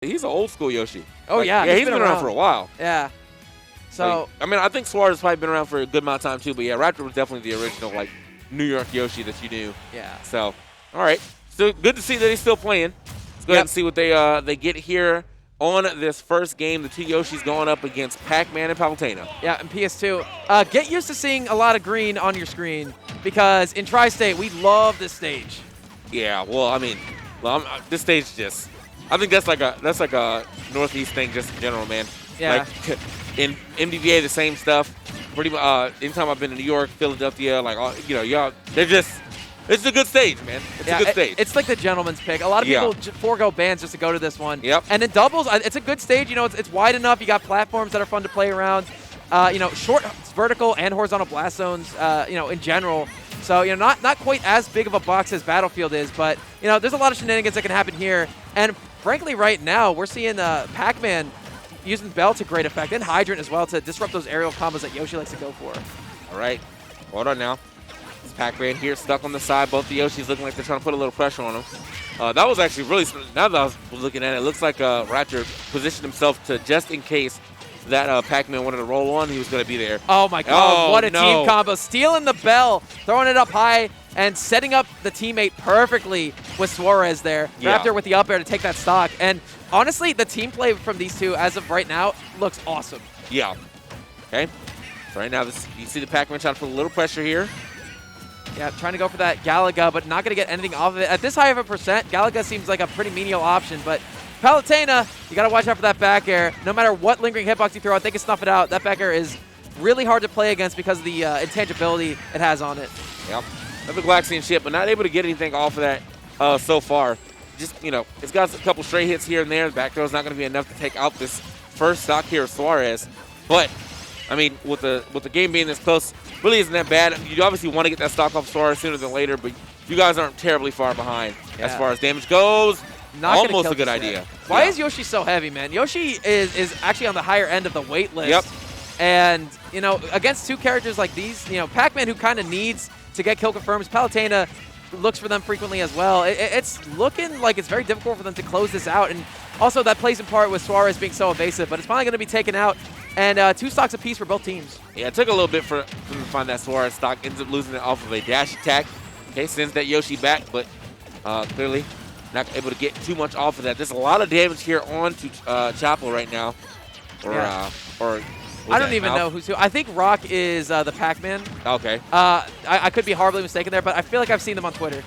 He's an old school Yoshi. Oh, yeah. Yeah, he's been around for a while. Yeah. So, I mean, I think Suarez has probably been around for a good amount of time, too. But, yeah, Raptor was definitely the original, like, New York Yoshi that you knew. Yeah. So, all right. Still good to see that he's still playing. Let's go ahead and see what they get here on this first game. The two Yoshis going up against Pac-Man and Palutena. Yeah, and PS2. Get used to seeing a lot of green on your screen because in Tri-State, we love this stage. Yeah, well, I mean, this stage just – I think that's like a Northeast thing just in general, man. Yeah. Like in MDVA, the same stuff. Pretty much. Anytime I've been in New York, Philadelphia, like y'all, they're just. It's a good stage, man. It's a good stage. It's like the gentleman's pick. A lot of people forego bands just to go to this one. Yep. And in doubles, it's a good stage. You know, it's wide enough. You got platforms that are fun to play around. You know, short vertical and horizontal blast zones. You know, in general. So, you know, not quite as big of a box as Battlefield is, but, you know, there's a lot of shenanigans that can happen here. And frankly, right now, we're seeing Pac-Man using Bell to great effect, and Hydrant as well to disrupt those aerial combos that Yoshi likes to go for. All right. Hold on now. It's Pac-Man here stuck on the side. Both the Yoshis looking like they're trying to put a little pressure on him. That was actually really – now that I was looking at it, it looks like Raptor positioned himself to just in case that Pac-Man wanted to roll on, he was going to be there. Oh, my God. What a team combo. Stealing the Bell, throwing it up high, and setting up the teammate perfectly with Suarez there. Yeah. Raptor with the up air to take that stock. And honestly, the team play from these two as of right now looks awesome. Yeah. Okay. So right now, you see the Pac-Man trying to put a little pressure here. Yeah, trying to go for that Galaga, but not going to get anything off of it. At this high of a percent, Galaga seems like a pretty menial option, but Palutena, you got to watch out for that back air. No matter what lingering hitbox you throw out, they can snuff it out. That back air is really hard to play against because of the intangibility it has on it. Yep. Another Galaxian ship, but not able to get anything off of that so far. Just, you know, it's got a couple stray hits here and there. The back throw is not going to be enough to take out this first stock here of Suarez. But, I mean, with the game being this close, really isn't that bad. You obviously want to get that stock off Suarez sooner than later, but you guys aren't terribly far behind as far as damage goes. Not almost a good idea. Why is Yoshi so heavy, man? Yoshi is actually on the higher end of the weight list. Yep. And, you know, against two characters like these, you know, Pac-Man, who kind of needs to get kill confirms, Palutena looks for them frequently as well. It's looking like it's very difficult for them to close this out. And also that plays in part with Suarez being so evasive, but it's finally going to be taken out. And 2 stocks apiece for both teams. Yeah, it took a little bit for them to find that Suarez stock. Ends up losing it off of a dash attack. Okay, sends that Yoshi back, but clearly not able to get too much off of that. There's a lot of damage here on to Chapel right now. Or I don't even know who's who. I think Rocke is the Pac-Man. Okay. I could be horribly mistaken there, but I feel like I've seen them on Twitter.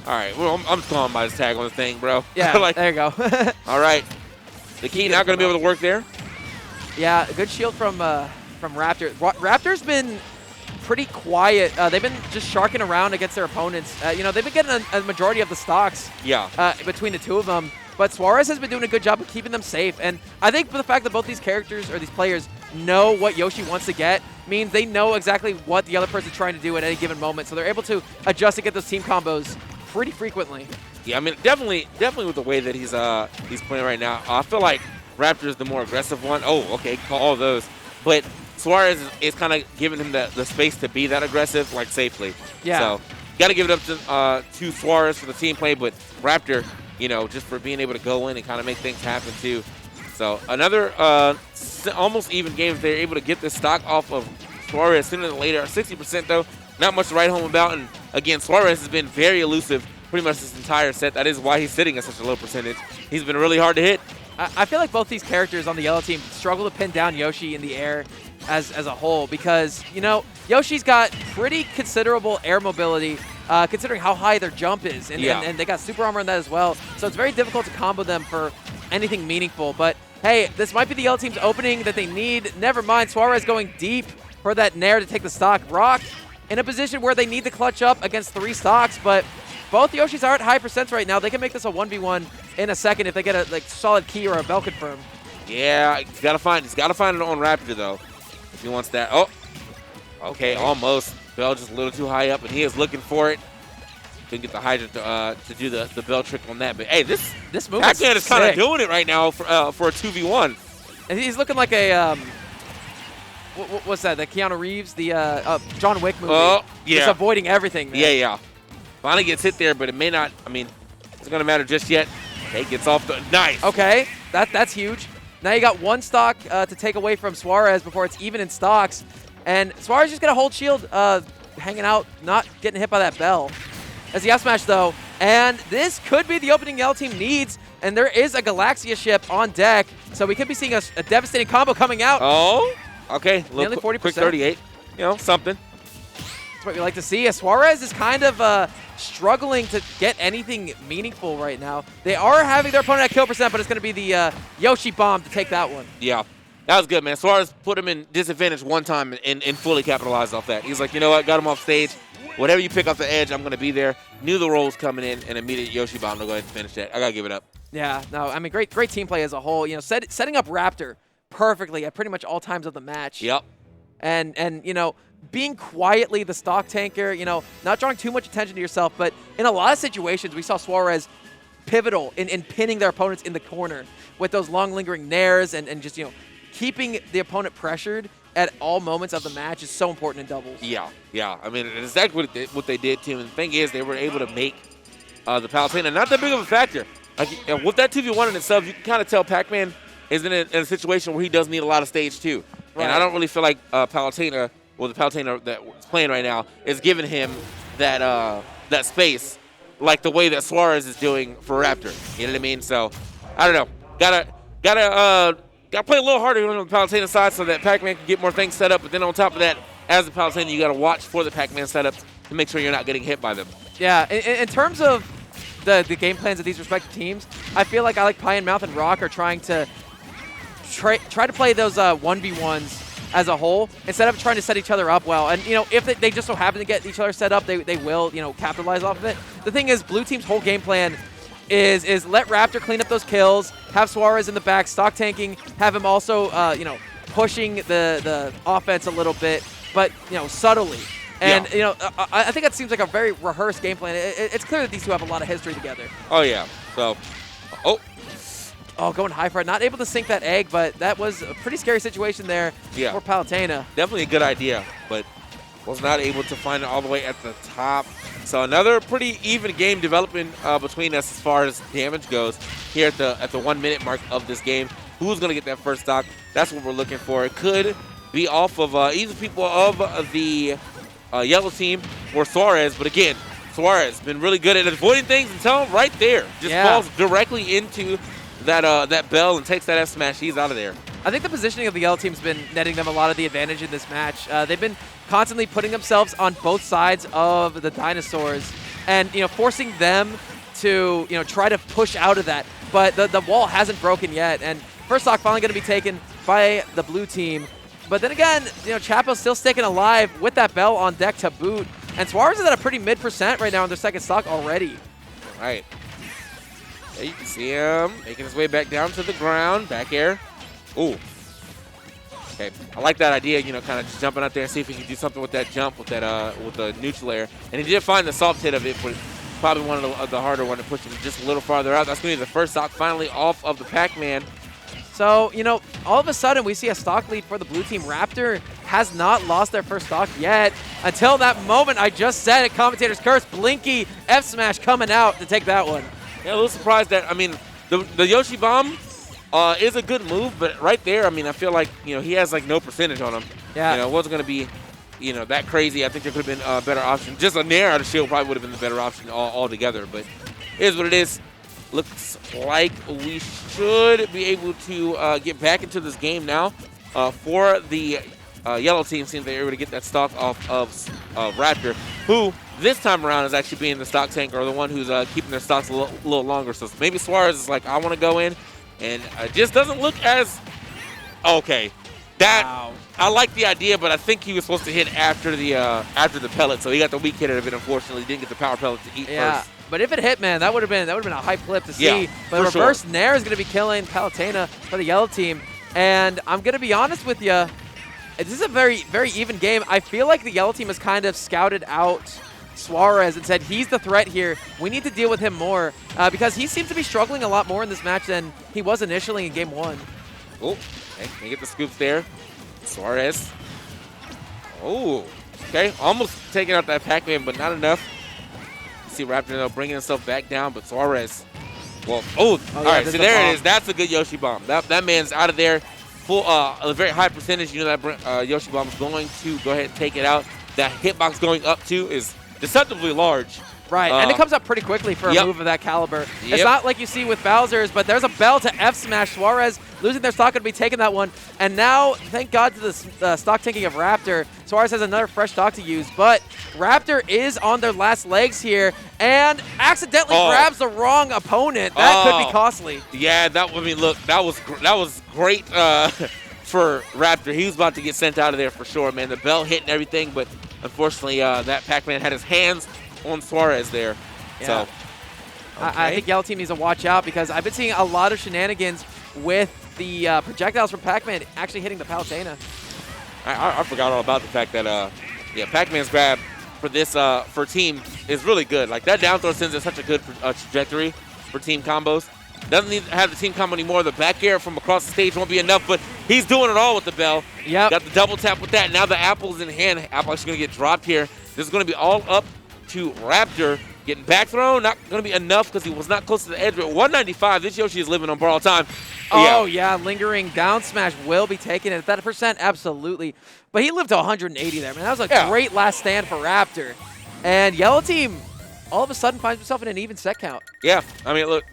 All right. Well, I'm just calling by his tag on the thing, bro. Yeah, like, there you go. All right. The key not going to be able to work there. Yeah, a good shield from Raptor. Raptor's been pretty quiet. They've been just sharking around against their opponents. You know, they've been getting a majority of the stocks between the two of them. But Suarez has been doing a good job of keeping them safe. And I think for the fact that both these characters or these players know what Yoshi wants to get means they know exactly what the other person's trying to do at any given moment. So they're able to adjust and get those team combos pretty frequently. Yeah, I mean, definitely with the way that he's playing right now, I feel like Raptor is the more aggressive one. Oh, okay, call all those. But Suarez is kind of giving him the space to be that aggressive, like, safely. Yeah. So, got to give it up to Suarez for the team play, but Raptor, you know, just for being able to go in and kind of make things happen, too. So, another almost even game if they're able to get this stock off of Suarez sooner than later. 60%, though, not much to write home about. And, again, Suarez has been very elusive pretty much this entire set. That is why he's sitting at such a low percentage. He's been really hard to hit. I feel like both these characters on the yellow team struggle to pin down Yoshi in the air as a whole because, you know, Yoshi's got pretty considerable air mobility considering how high their jump is. And they got super armor in that as well. So it's very difficult to combo them for anything meaningful. But, hey, this might be the yellow team's opening that they need. Never mind. Suarez going deep for that nair to take the stock. Rocke in a position where they need to clutch up against 3 stocks, but both Yoshis are at high percents right now. They can make this a 1v1 in a second if they get a solid key or a bell confirm. Yeah, he's got to find it on Raptor though, if he wants that. Oh, okay, almost. Bell just a little too high up, and he is looking for it. Couldn't get the Hydrant to do the bell trick on that. But hey, this move Pac-Man is kind of doing it right now for a 2v1. And he's looking like a what's that? The Keanu Reeves, the John Wick movie. Oh, yeah. Just avoiding everything, man. Yeah. Finally gets hit there, but it may not. I mean, it's going to matter just yet. Okay, gets off the nice. Okay. That's huge. Now you got one stock to take away from Suarez before it's even in stocks. And Suarez just going to hold shield, hanging out, not getting hit by that bell. As the F smash, though. And this could be the opening Yellow Team needs. And there is a Galaxia ship on deck. So we could be seeing a devastating combo coming out. Oh, okay. Nearly 40%. Quick 38. You know, something. That's what we like to see. Suarez is kind of struggling to get anything meaningful right now. They are having their opponent at kill percent, but it's going to be the Yoshi bomb to take that one. Yeah. That was good, man. Suarez put him in disadvantage one time and fully capitalized off that. He's like, you know what? Got him off stage. Whatever you pick off the edge, I'm going to be there. Knew the roll was coming in, and immediate Yoshi bomb to go ahead and finish that. I got to give it up. Yeah, no, I mean, great team play as a whole. You know, setting up Raptor perfectly at pretty much all times of the match. Yep. And you know, being quietly the stock tanker, you know, not drawing too much attention to yourself, but in a lot of situations, we saw Suarez pivotal in pinning their opponents in the corner with those long lingering nairs and just, you know, keeping the opponent pressured at all moments of the match is so important in doubles. Yeah, yeah. I mean, it's exactly what they did to him. And the thing is, they were able to make the Palutena not that big of a factor. Like, with that 2v1 in itself, you can kind of tell Pac-Man is in a situation where he does need a lot of stage too. Right. And I don't really feel like Palutena, well, the Palutena that's playing right now, is giving him that that space like the way that Suarez is doing for Raptor. You know what I mean? So, I don't know. Gotta play a little harder on the Palutena side so that Pac-Man can get more things set up. But then on top of that, as the Palutena, you got to watch for the Pac-Man setups to make sure you're not getting hit by them. Yeah, in terms of the game plans of these respective teams, I feel like ilikepieinmouth and Rocke are trying to try to play those 1v1s as a whole instead of trying to set each other up well. And, you know, if they just so happen to get each other set up, they will, you know, capitalize off of it. The thing is, Blue Team's whole game plan is let Raptor clean up those kills, have Suarez in the back, stock tanking, have him also, you know, pushing the offense a little bit, but, you know, subtly. And, you know, I think that seems like a very rehearsed game plan. It's clear that these two have a lot of history together. Oh, yeah. So, Oh, going high for it. Not able to sink that egg, but that was a pretty scary situation there for Palutena. Definitely a good idea, but was not able to find it all the way at the top. So another pretty even game developing between us as far as damage goes here at the 1 minute mark of this game. Who's going to get that first stock? That's what we're looking for. It could be off of either people of the yellow team or Suarez, but again, Suarez been really good at avoiding things until right there. Just falls directly into that bell and takes that F smash. He's out of there. I think the positioning of the yellow team's been netting them a lot of the advantage in this match. They've been constantly putting themselves on both sides of the dinosaurs and, you know, forcing them to, you know, try to push out of that. But the wall hasn't broken yet. And first stock finally going to be taken by the blue team. But then again, you know, Chapo's still sticking alive with that bell on deck to boot. And Suarez is at a pretty mid percent right now on their second stock already. All right. Yeah, you can see him making his way back down to the ground. Back air. Ooh. Okay. I like that idea, you know, kind of just jumping out there and see if he can do something with that jump with that with the neutral air. And he did find the soft hit of it, but probably one of the harder one to push him just a little farther out. That's going to be the first stock finally off of the Pac-Man. So, you know, all of a sudden we see a stock lead for the blue team. Raptor has not lost their first stock yet. Until that moment I just said it, commentator's curse, Blinky F smash coming out to take that one. Yeah, a little surprised that, I mean, the Yoshi bomb is a good move, but right there, I mean, I feel like, you know, he has like no percentage on him. Yeah. You know, it wasn't going to be, you know, that crazy. I think there could have been a better option. Just a nair out of shield probably would have been the better option altogether, but it is what it is. Looks like we should be able to get back into this game now for the yellow team. Seems they're able to get that stock off of Raptor, who this time around is actually being the stock tanker or the one who's keeping their stocks a little longer. So maybe Suarez is like, I want to go in, and it just doesn't look as okay. That wow. I like the idea, but I think he was supposed to hit after the pellet, so he got the weak hit of it. Unfortunately, didn't get the power pellet to eat first. But if it hit, man, that would have been a hype clip to see. Yeah, but reverse nair is going to be killing Palutena for the yellow team. And I'm going to be honest with you, this is a very, very even game. I feel like the yellow team has kind of scouted out Suarez and said he's the threat here. We need to deal with him more because he seems to be struggling a lot more in this match than he was initially in game one. Oh, okay, can get the scoops there. Suarez. Oh, okay, almost taking out that Pac-Man, but not enough. See Raptor though bringing himself back down, but Suarez Well, all yeah, right, so there bomb. it is. That's a good Yoshi bomb. That man's out of there. Full, a very high percentage. You know that Yoshi bomb is going to go ahead and take it out. That hitbox going up to is deceptively large. Right, and it comes up pretty quickly for a move of that caliber. It's not like you see with Bowser's, but there's a bell to F smash. Suarez losing their stock, going to be taking that one. And now, thank God to the stock tanking of Raptor, Suarez has another fresh stock to use. But Raptor is on their last legs here and accidentally grabs the wrong opponent. That could be costly. Yeah, look, that was great for Raptor. He was about to get sent out of there for sure, man. The bell hit and everything, but unfortunately, that Pac-Man had his hands on Suarez there. Yeah. So I think Yellow Team needs to watch out because I've been seeing a lot of shenanigans with the projectiles from Pac-Man actually hitting the Palutena. I forgot all about the fact that Pac-Man's grab for this for team is really good. Like that down throw sends in such a good trajectory for team combos. Doesn't need to have the team combo anymore. The back air from across the stage won't be enough, but he's doing it all with the bell. Yep. Got the double tap with that. Now the apple's in hand. Apple actually going to get dropped here. This is going to be all up to Raptor. Getting back thrown, not going to be enough because he was not close to the edge. But 195, this Yoshi is living on borrowed time. Oh, yeah, lingering down smash will be taken. At that percent, absolutely. But he lived to 180 there, man. That was a great last stand for Raptor. And Yellow Team all of a sudden finds himself in an even set count. Yeah, I mean, look,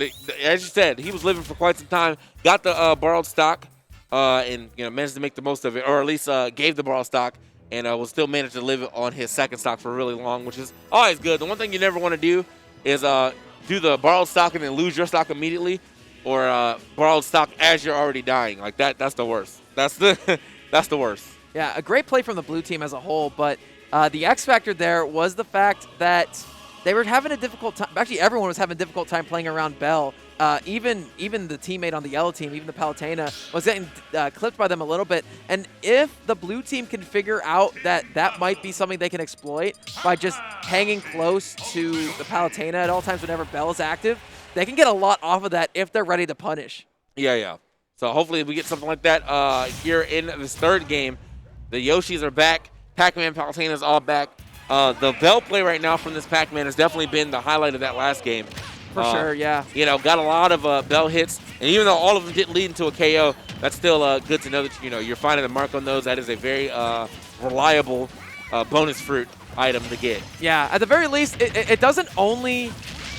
as you said, he was living for quite some time. Got the borrowed stock and managed to make the most of it, or at least gave the borrowed stock. And will still manage to live on his second stock for really long, which is always good. The one thing you never want to do is do the borrowed stock and then lose your stock immediately, or borrowed stock as you're already dying. Like that's the worst. That's the worst. Yeah, a great play from the blue team as a whole, but the X factor there was the fact that they were having a difficult time. Actually, everyone was having a difficult time playing around Bell. Even the teammate on the yellow team, even the Palutena, was getting clipped by them a little bit. And if the blue team can figure out that might be something they can exploit by just hanging close to the Palutena at all times whenever Bell is active, they can get a lot off of that if they're ready to punish. Yeah. So hopefully we get something like that here in this third game. The Yoshis are back. Pac-Man, Palutena is all back. The Bell play right now from this Pac-Man has definitely been the highlight of that last game. For sure, yeah. Got a lot of Bell hits, and even though all of them didn't lead into a KO, that's still good to know that you're finding the mark on those. That is a very reliable bonus fruit item to get. Yeah, at the very least, it doesn't only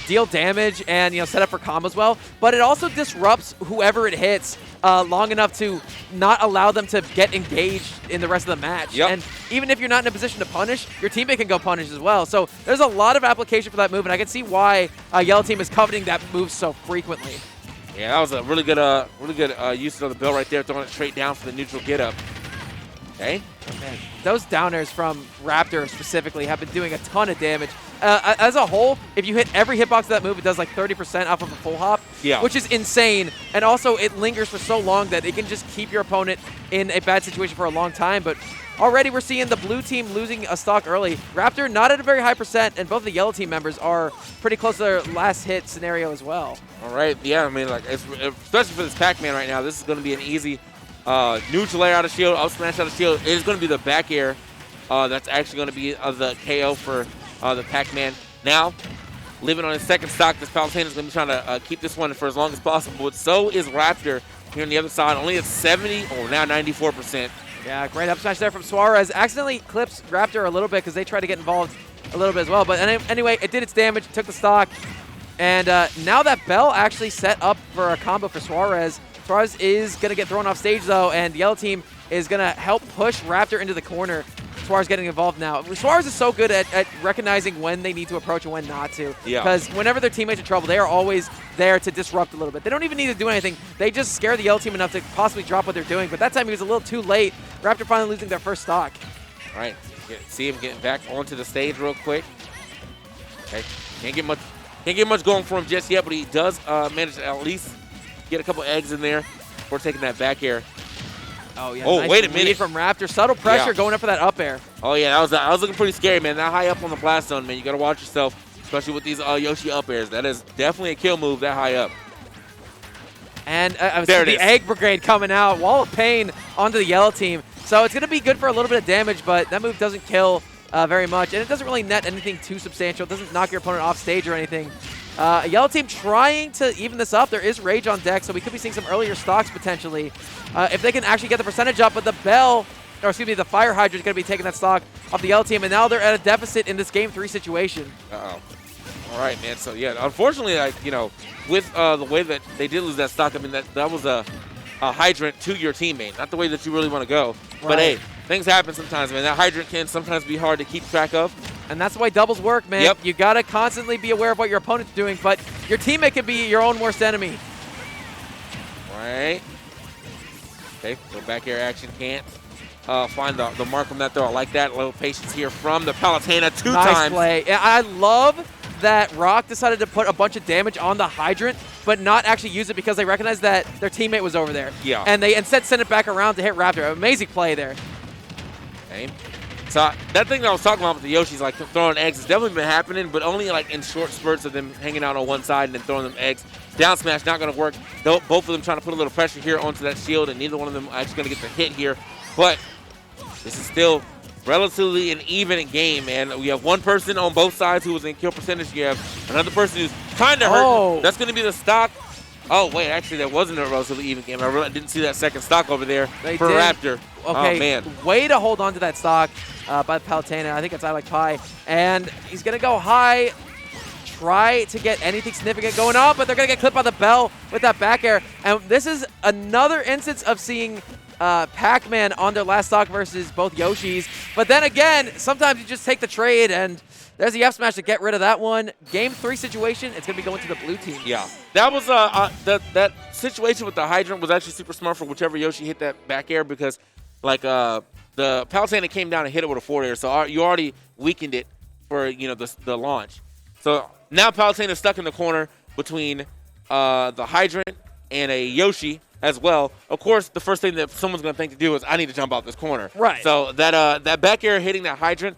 deal damage and set up for combos well, but it also disrupts whoever it hits long enough to not allow them to get engaged in the rest of the match. Yep. And even if you're not in a position to punish, your teammate can go punish as well. So there's a lot of application for that move, and I can see why Yellow Team is coveting that move so frequently. Yeah, that was a really good use of the Bell right there, throwing it straight down for the neutral get up. Okay. Oh, man. Those downers from Raptor specifically have been doing a ton of damage. As a whole, if you hit every hitbox of that move, it does like 30% off of a full hop, which is insane. And also, it lingers for so long that it can just keep your opponent in a bad situation for a long time. But already we're seeing the blue team losing a stock early. Raptor not at a very high percent, and both the yellow team members are pretty close to their last hit scenario as well. All right, yeah, I mean, like especially for this Pac-Man right now, this is going to be an easy neutral air out of shield, up smash out of shield. It is going to be the back air that's actually going to be the KO for the Pac-Man. Now, living on his second stock, this Palutena is going to be trying to keep this one for as long as possible. But so is Raptor here on the other side, only at 70 or now 94%. Yeah, great up smash there from Suarez. Accidentally clips Raptor a little bit because they try to get involved a little bit as well. But anyway, it did its damage, took the stock. And now that Bell actually set up for a combo for Suarez. Suarez is going to get thrown off stage, though, and the yellow team is going to help push Raptor into the corner. Suarez getting involved now. Suarez is so good at recognizing when they need to approach and when not to. Because whenever their teammates are in trouble, they are always there to disrupt a little bit. They don't even need to do anything. They just scare the yellow team enough to possibly drop what they're doing. But that time he was a little too late. Raptor finally losing their first stock. All right. See him getting back onto the stage real quick. Okay. Can't get much going for him just yet, but he does manage to at least get a couple eggs in there before taking that back air. Oh, yeah. Oh, nice wait a minute. From Raptor. Subtle pressure going up for that up air. Oh, yeah. That was looking pretty scary, man. That high up on the blast zone, man. You got to watch yourself, especially with these Yoshi up airs. That is definitely a kill move that high up. And the egg brigade coming out. Wall of pain onto the yellow team. So it's going to be good for a little bit of damage, but that move doesn't kill very much. And it doesn't really net anything too substantial. It doesn't knock your opponent off stage or anything. Yellow team trying to even this up. There is Rage on deck, so we could be seeing some earlier stocks potentially. If they can actually get the percentage up, but the the Fire Hydra is going to be taking that stock off the yellow team, and now they're at a deficit in this Game 3 situation. Uh-oh. All right, man. So, yeah, unfortunately, with the way that they did lose that stock, I mean, that was a hydrant to your teammate, not the way that you really want to go. Right. But, hey, things happen sometimes, man. That hydrant can sometimes be hard to keep track of. And that's the way doubles work, man. Yep. You got to constantly be aware of what your opponent's doing, but your teammate can be your own worst enemy. Right. Okay, so back air action can't find the mark from that throw. I like that. A little patience here from the Palutena two nice times. Play. I love that Rocke decided to put a bunch of damage on the hydrant, but not actually use it because they recognized that their teammate was over there. Yeah. And they instead sent it back around to hit Raptor. Amazing play there. Okay. So that thing that I was talking about with the Yoshis, like throwing eggs, has definitely been happening, but only like in short spurts of them hanging out on one side and then throwing them eggs. Down smash not going to work. Both of them trying to put a little pressure here onto that shield, and neither one of them actually going to get the hit here. But this is still relatively an even game, man. We have one person on both sides who was in kill percentage. You have another person who's kind of hurt. That's going to be the stock. Oh, wait, actually, that wasn't a relatively even game. I really didn't see that second stock over there for Raptor. Okay, oh, man. Way to hold on to that stock by Palutena. I think it's I Like Pie. And he's going to go high, try to get anything significant going on, but they're going to get clipped by the bell with that back air. And this is another instance of seeing Pac-Man on their last stock versus both Yoshis. But then again, sometimes you just take the trade, and there's the F smash to get rid of that one. Game 3 situation, it's going to be going to the blue team. Yeah. That was that situation with the hydrant was actually super smart for whichever Yoshi hit that back air because, like, the Palutena came down and hit it with a forward air, so you already weakened it for, the launch. So now Palutena's stuck in the corner between the hydrant and a Yoshi as well. Of course, the first thing that someone's going to think to do is, I need to jump out this corner. Right. So that back air hitting that hydrant